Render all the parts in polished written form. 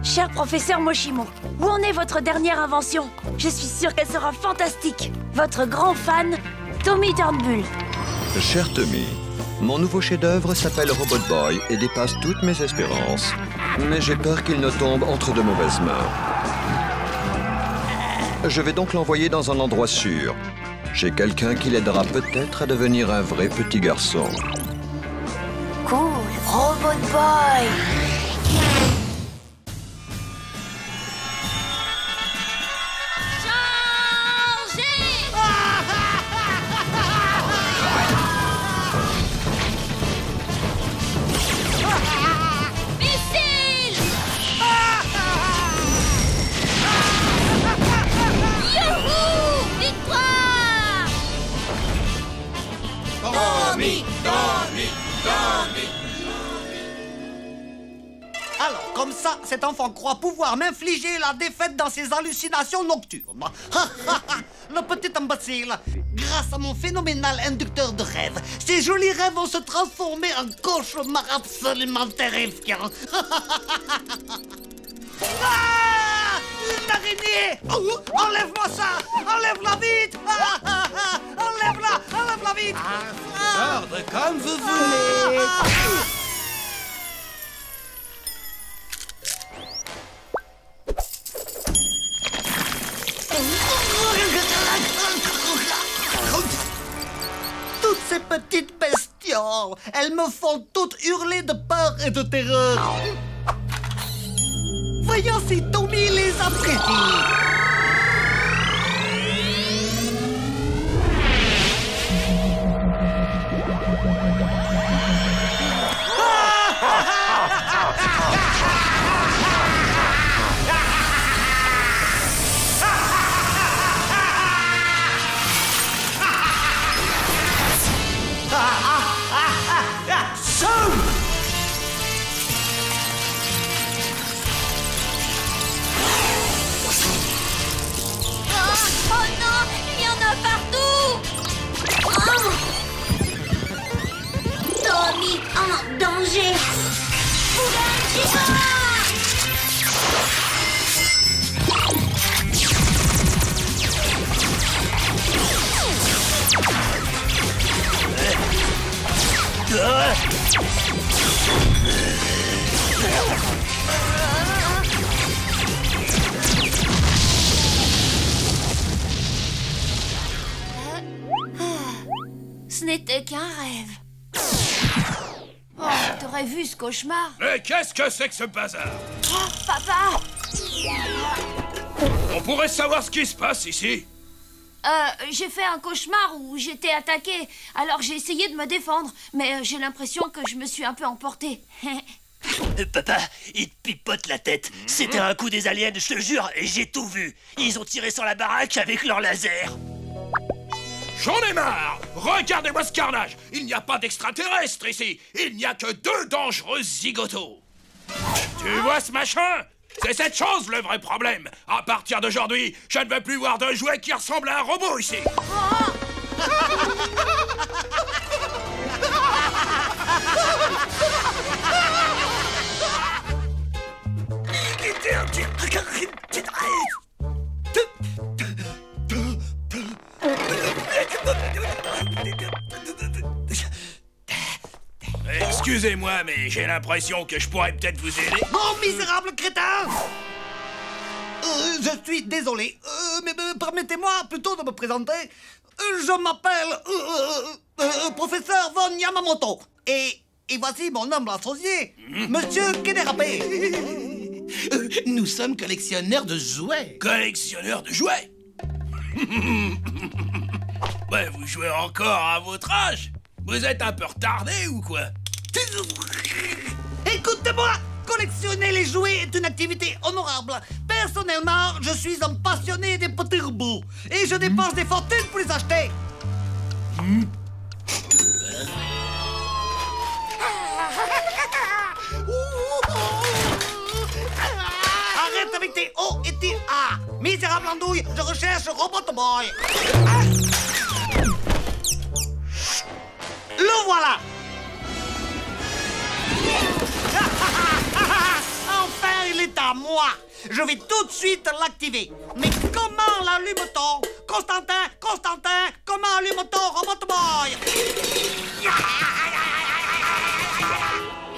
Cher professeur Moshimo, où en est votre dernière invention? Je suis sûre qu'elle sera fantastique. Votre grand fan, Tommy Turnbull. Cher Tommy, mon nouveau chef-d'œuvre s'appelle Robot Boy et dépasse toutes mes espérances. Mais j'ai peur qu'il ne tombe entre de mauvaises mains. Je vais donc l'envoyer dans un endroit sûr. Chez quelqu'un qui l'aidera peut-être à devenir un vrai petit garçon. Cool, Robot Boy. Alors, comme ça, cet enfant croit pouvoir m'infliger la défaite dans ses hallucinations nocturnes. Le petit imbécile. Grâce à mon phénoménal inducteur de rêves, ces jolis rêves vont se transformer en cauchemars absolument terrifiants. Ah! Une araignée! Enlève-moi ça! Enlève-la vite! Enlève-la! Enlève-la vite! Ordre comme vous voulez! Toutes ces petites bestioles, elles me font toutes hurler de peur et de terreur. Voyons si Tommy les apprécie. Oh non, il y en a partout. Tommy en danger. Fugachiba! Ce n'était qu'un rêve. Oh, t'aurais vu ce cauchemar? Mais qu'est-ce que c'est que ce bazar? Oh, papa! On pourrait savoir ce qui se passe ici. J'ai fait un cauchemar où j'étais attaquée. Alors j'ai essayé de me défendre, mais j'ai l'impression que je me suis un peu emportée. Papa, il te pipote la tête. C'était un coup des aliens, je te jure, et j'ai tout vu. Ils ont tiré sur la baraque avec leur laser. J'en ai marre! Regardez-moi ce carnage! Il n'y a pas d'extraterrestres ici! Il n'y a que 2 dangereux zigotos! Tu vois ce machin? C'est cette chose le vrai problème! À partir d'aujourd'hui, je ne veux plus voir de jouet qui ressemble à un robot ici! Excusez-moi, mais j'ai l'impression que je pourrais peut-être vous aider. Oh, misérable crétin! Je suis désolé, mais permettez-moi plutôt de me présenter. Je m'appelle professeur Von Yamamoto. Et voici mon humble associé, Monsieur Kenerape. Nous sommes collectionneurs de jouets. Collectionneur de jouets? Ouais, vous jouez encore à votre âge? Vous êtes un peu retardé ou quoi? Écoutez-moi, collectionner les jouets est une activité honorable. Personnellement, je suis un passionné des petits robots et je dépense des fortunes pour les acheter. Arrête avec tes O et tes A. Misérable andouille, je recherche Robot Boy. Le voilà. Enfin, il est à moi. Je vais tout de suite l'activer. Mais comment l'allume-t-on? Constantin, comment allume-t-on Robot Boy?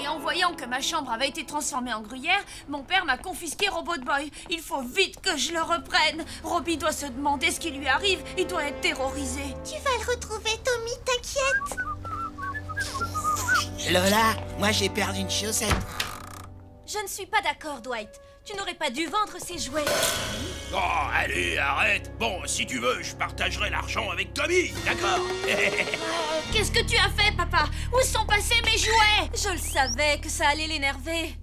Et en voyant que ma chambre avait été transformée en gruyère, mon père m'a confisqué Robot Boy. Il faut vite que je le reprenne. Robbie doit se demander ce qui lui arrive. Il doit être terrorisé. Tu vas le retrouver, Tommy, t'inquiète. Lola, moi j'ai perdu une chaussette. Je ne suis pas d'accord, Dwight. Tu n'aurais pas dû vendre ces jouets. Oh, allez, arrête. Bon, si tu veux, je partagerai l'argent avec Tommy, d'accord? Qu'est-ce que tu as fait, papa? Où sont passés mes jouets? Je le savais que ça allait l'énerver.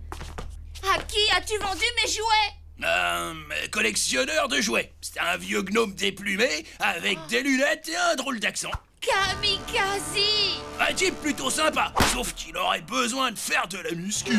À qui as-tu vendu mes jouets? Collectionneur de jouets. C'est un vieux gnome déplumé avec des lunettes et un drôle d'accent. Kamikaze! Un type plutôt sympa, sauf qu'il aurait besoin de faire de la muscu.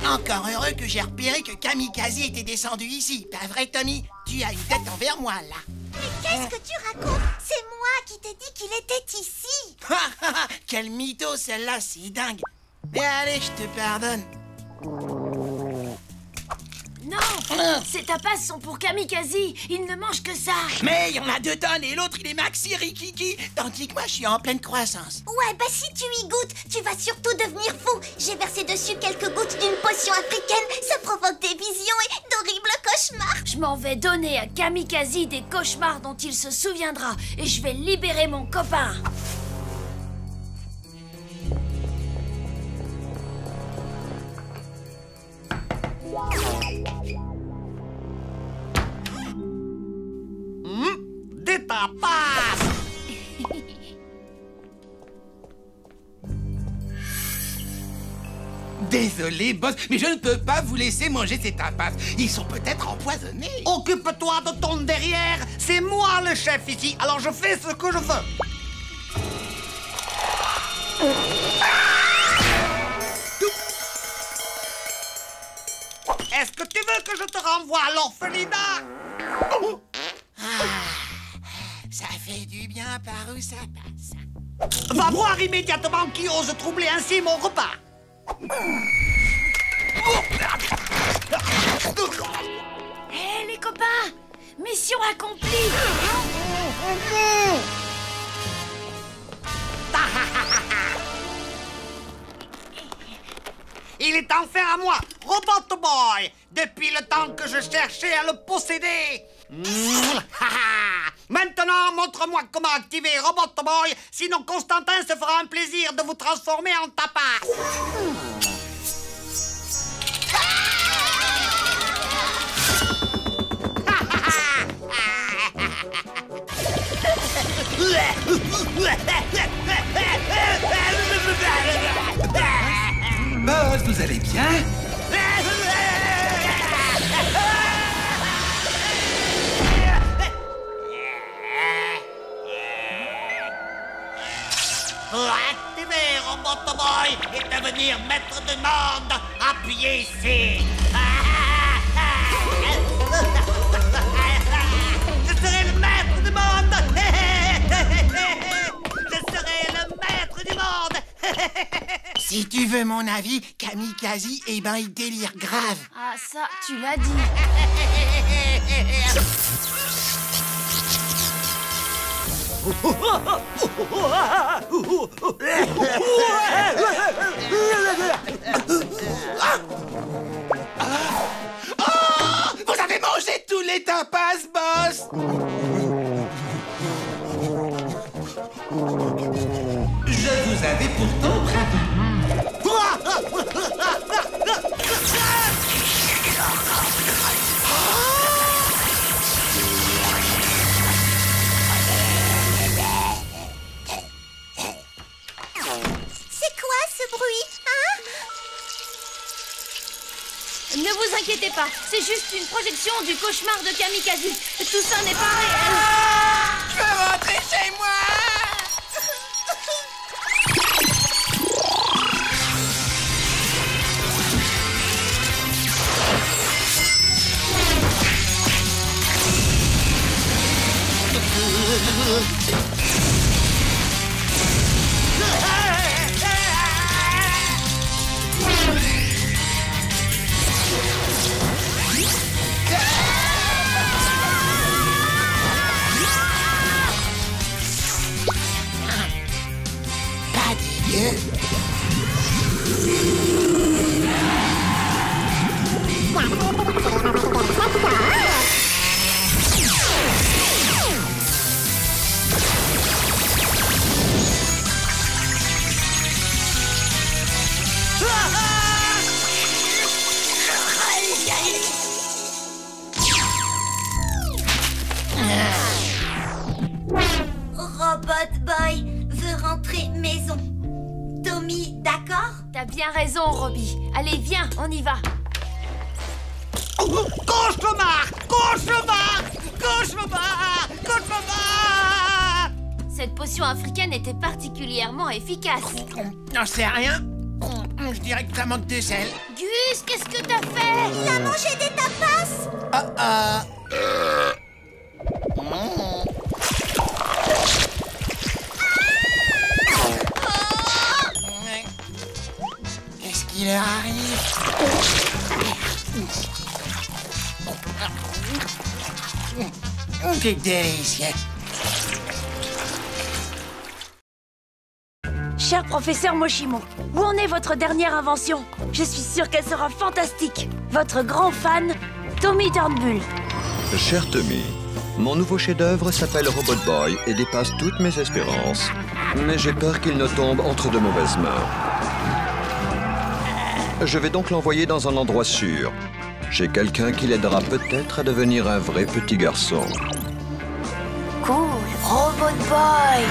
Encore heureux que j'ai repéré que Kamikaze était descendu ici. Pas vrai, Tommy? Tu as une tête envers moi, là. Mais qu'est-ce que tu racontes? C'est moi qui t'ai dit qu'il était ici. Quel mytho, celle-là, c'est dingue. Mais allez, je te pardonne. Non! Ces tapas sont pour Kamikaze. Il ne mange que ça. Mais il y en a 2 tonnes et l'autre, il est maxi rikiki. Tandis que moi, je suis en pleine croissance. Ouais, bah si tu y goûtes, tu vas surtout devenir fou. J'ai versé dessus quelques gouttes d'une potion africaine. Ça provoque des visions et d'horribles cauchemars. Je m'en vais donner à Kamikaze des cauchemars dont il se souviendra. Et je vais libérer mon copain. Des tapas! Désolé, boss, mais je ne peux pas vous laisser manger ces tapas. Ils sont peut-être empoisonnés. Occupe-toi de ton derrière. C'est moi le chef ici, alors je fais ce que je veux. Est-ce que tu veux que je te renvoie à l'orphelinat? Ça fait du bien par où ça passe. Va voir immédiatement qui ose troubler ainsi mon repas. Hé, les copains! Mission accomplie! Il est enfin à moi, Robot Boy, depuis le temps que je cherchais à le posséder. Maintenant, montre-moi comment activer Robot Boy, sinon Constantin se fera un plaisir de vous transformer en tapas. Boss, vous allez bien? Pour activer Robot Boy et devenir maître du monde, appuyez ici. Je serai le maître du monde. Je serai le maître du monde. Si tu veux mon avis, Kamikaze, eh ben, il délire grave. Ah, ça, tu l'as dit. Vous avez mangé tous les tapas, boss! Je vous avais pourtant prévenu. C'est quoi ce bruit, hein? Ne vous inquiétez pas, c'est juste une projection du cauchemar de Kamikaze. Tout ça n'est pas réel. Je veux rentrer chez moi! Robot Boy veut rentrer maison. Tommy, d'accord? T'as bien raison, Robbie. Allez, viens, on y va. Gauche le bar! Gauche le bar! Gauche le bar! Gauche le bar! Cette potion africaine était particulièrement efficace. J'en sais rien. Je dirais que ça manque de sel. Gus, qu'est-ce que t'as fait? Il a mangé des tapas? Qu'est-ce qui leur arrive? C'est délicieux. Cher professeur Moshimo, où en est votre dernière invention? Je suis sûre qu'elle sera fantastique. Votre grand fan, Tommy Turnbull. Cher Tommy, mon nouveau chef-d'œuvre s'appelle Robot Boy et dépasse toutes mes espérances. Mais j'ai peur qu'il ne tombe entre de mauvaises mains. Je vais donc l'envoyer dans un endroit sûr. Chez quelqu'un qui l'aidera peut-être à devenir un vrai petit garçon. Cool, Robot Boy.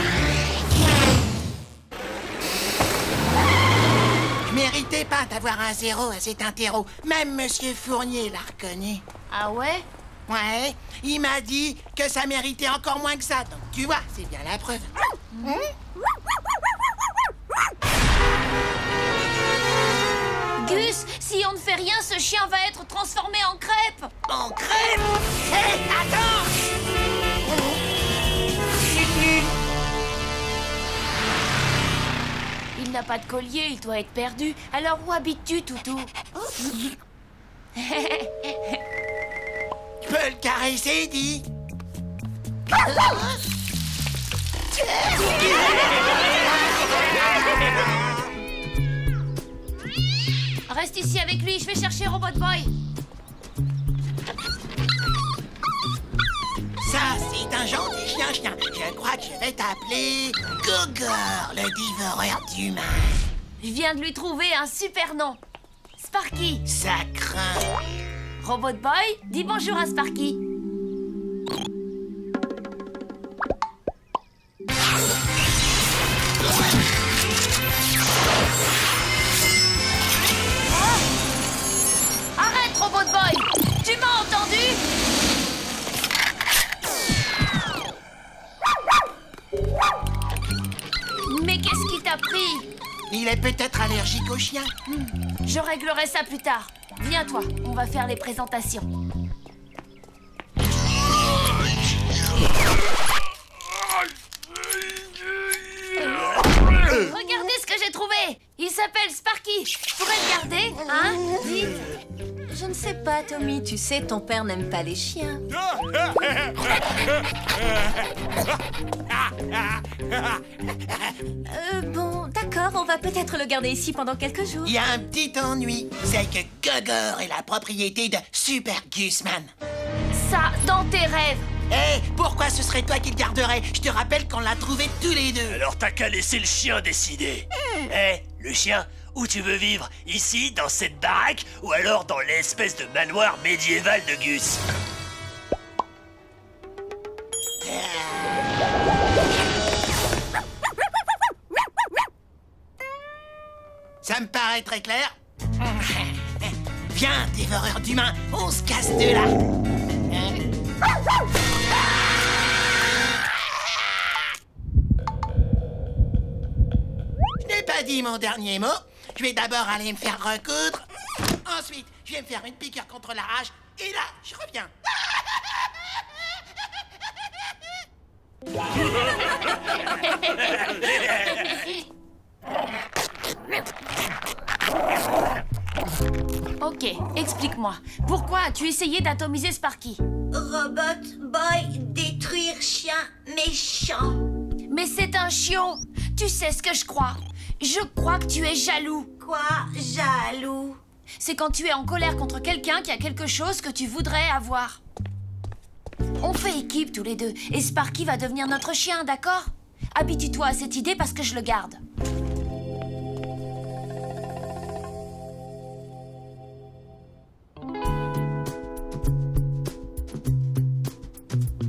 Je méritais pas d'avoir un 0 à cet interro. Même Monsieur Fournier l'a reconnu. Ah ouais? Ouais, il m'a dit que ça méritait encore moins que ça. Donc tu vois, c'est bien la preuve. Gus, si on ne fait rien, ce chien va être transformé en crêpe. En crêpe? Hé, attends! Il n'a pas de collier, il doit être perdu. Alors où habites-tu, Toutou? Tu peux le caresser, dis? Reste ici avec lui, je vais chercher Robot Boy. Ça, c'est un gentil chien. Je crois que je vais t'appeler Gogor, le dévoreur d'humains. Je viens de lui trouver un super nom. Sparky. Ça craint. Robot Boy, dis bonjour à Sparky. Arrête, Robot Boy! Tu m'as entendu? Mais qu'est-ce qui t'a pris? Il est peut-être allergique aux chiens. Je réglerai ça plus tard. Viens, toi, on va faire les présentations. Regardez ce que j'ai trouvé! Il s'appelle Sparky. Je pourrais le garder, hein? Dites. Je ne sais pas, Tommy. Tu sais, ton père n'aime pas les chiens. Bon, d'accord, on va peut-être le garder ici pendant quelques jours. Il y a un petit ennui. C'est que Gogor est la propriété de Super Gusman. Ça, dans tes rêves. Hé, pourquoi ce serait toi qui le garderais? Je te rappelle qu'on l'a trouvé tous les deux. Alors t'as qu'à laisser le chien décider. Hé, le chien, où tu veux vivre? Ici, dans cette baraque, ou alors dans l'espèce de manoir médiéval de Gus? Ça me paraît très clair. Viens, dévoreur d'humains, on se casse de là. Je n'ai pas dit mon dernier mot. Je vais d'abord aller me faire recoudre. Ensuite, je vais me faire une piqûre contre la rage. Et là, je reviens. Ok, explique-moi. Pourquoi as-tu essayé d'atomiser Sparky? Robot Boy, détruire chien méchant. Mais c'est un chiot. Tu sais ce que je crois. Je crois que tu es jaloux. Quoi, jaloux? C'est quand tu es en colère contre quelqu'un qui a quelque chose que tu voudrais avoir. On fait équipe tous les deux, et Sparky va devenir notre chien, d'accord? Habitue-toi à cette idée parce que je le garde.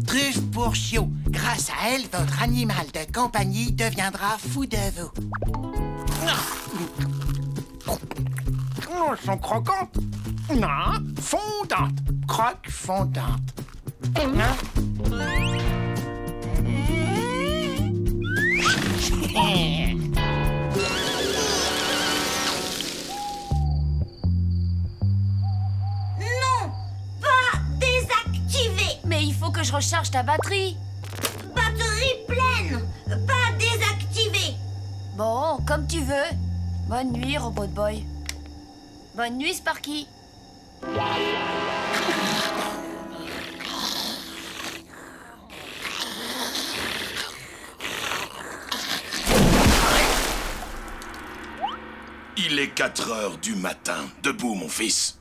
Truffe pour chiot. Grâce à elle, votre animal de compagnie deviendra fou de vous. Oh, elles sont croquantes. Non, fondantes. Croque fondante. Non, pas désactivé. Mais il faut que je recharge ta batterie. Batterie pleine, pas désactivé. Bon, comme tu veux. Bonne nuit, Robot Boy. Bonne nuit, Sparky. Il est 4 heures du matin. Debout, mon fils.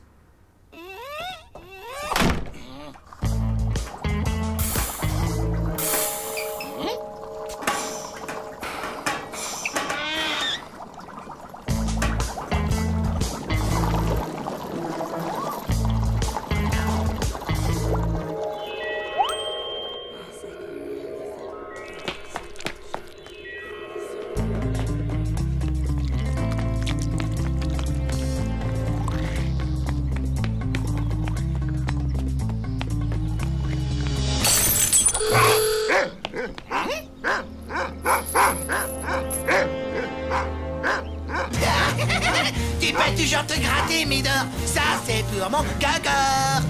Tu peux toujours te gratter, Médor. Ça, c'est pour mon gaga.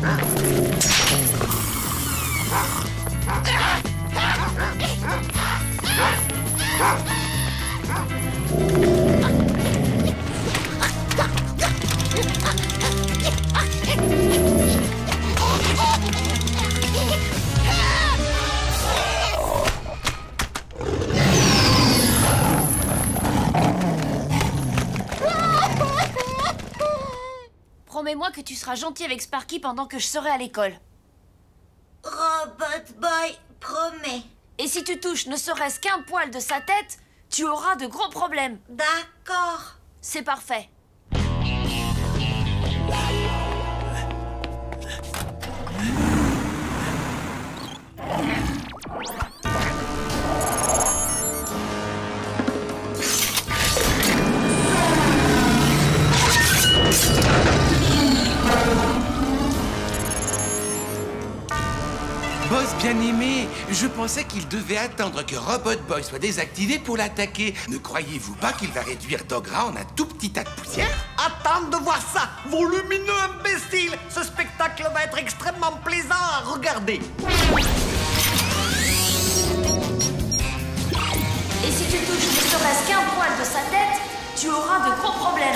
Promets-moi que tu seras gentil avec Sparky pendant que je serai à l'école. Robot Boy promet. Et si tu touches ne serait-ce qu'un poil de sa tête, tu auras de gros problèmes. D'accord. C'est parfait. Boss bien-aimé, je pensais qu'il devait attendre que Robot Boy soit désactivé pour l'attaquer. Ne croyez-vous pas qu'il va réduire Dogra en un tout petit tas de poussière? Attends de voir ça, volumineux imbécile. Ce spectacle va être extrêmement plaisant à regarder. Et si tu touches ne serait-ce qu'un poil de sa tête, tu auras de gros problèmes.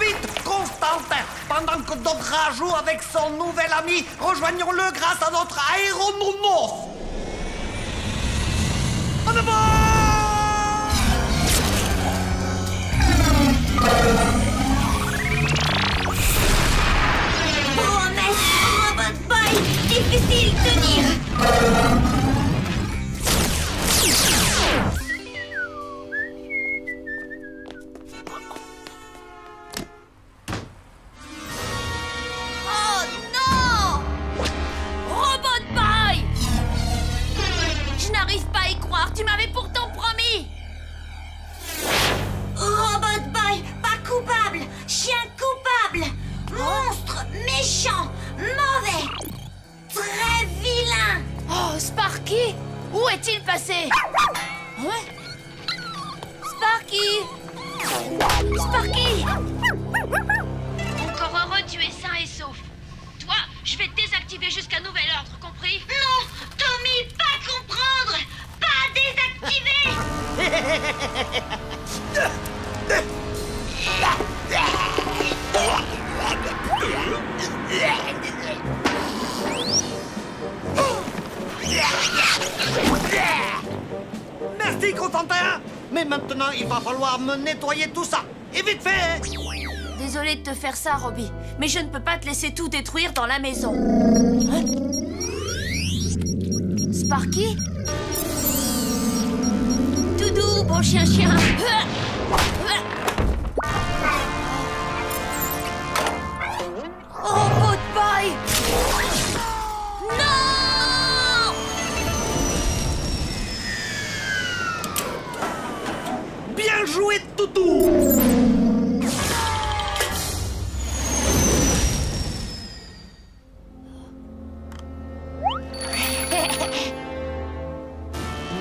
Vite, Constantin. Pendant que Dogra joue avec son nouvel ami, rejoignons-le grâce à notre aéronautos. En avant! Promesse, Robot Boy, difficile tenir. Oh non! Robot Boy! Je n'arrive pas à y croire, tu m'avais pourtant promis! Robot Boy, pas coupable. Chien coupable. Monstre, méchant, mauvais, très vilain. Oh, Sparky! Où est-il passé? Ouais? Sparky! Sparky! Encore heureux, tu es sain et sauf. Toi, je vais te désactiver jusqu'à nouvel ordre, compris? Non, Tommy, pas comprendre. Pas désactiver. Mais maintenant, il va falloir me nettoyer tout ça. Et vite fait, hein. Désolée de te faire ça, Robbie, mais je ne peux pas te laisser tout détruire dans la maison. Hein? Sparky? Doudou, bon chien-chien. Robot Boy! Non! Bien joué, Toutou!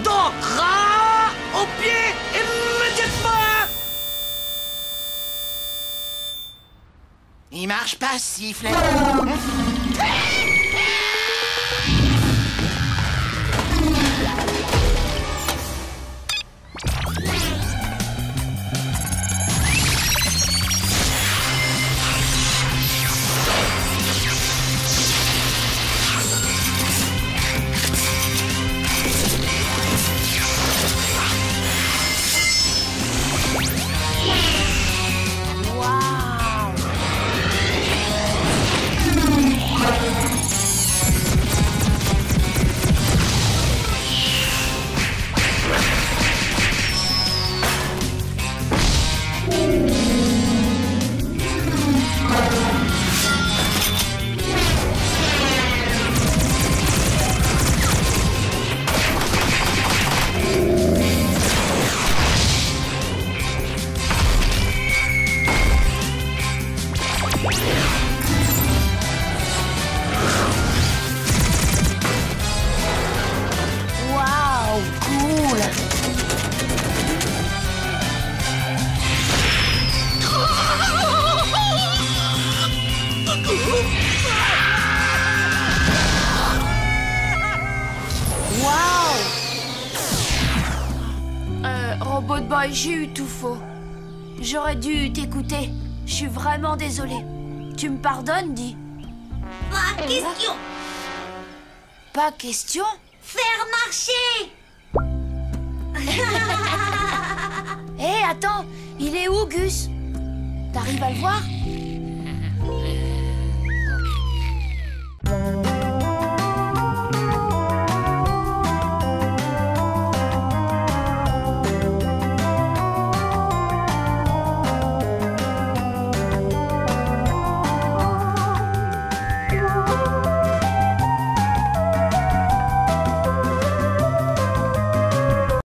Dogra! Au pied, immédiatement! Il marche pas, sifflet. Waouh, cool! Waouh! Robot Boy, j'ai eu tout faux. J'aurais dû t'écouter. Je suis vraiment désolée. Tu me pardonnes, dis? Pas question. Pas question? Faire marcher. Hé, attends, il est où, Gus? T'arrives à le voir?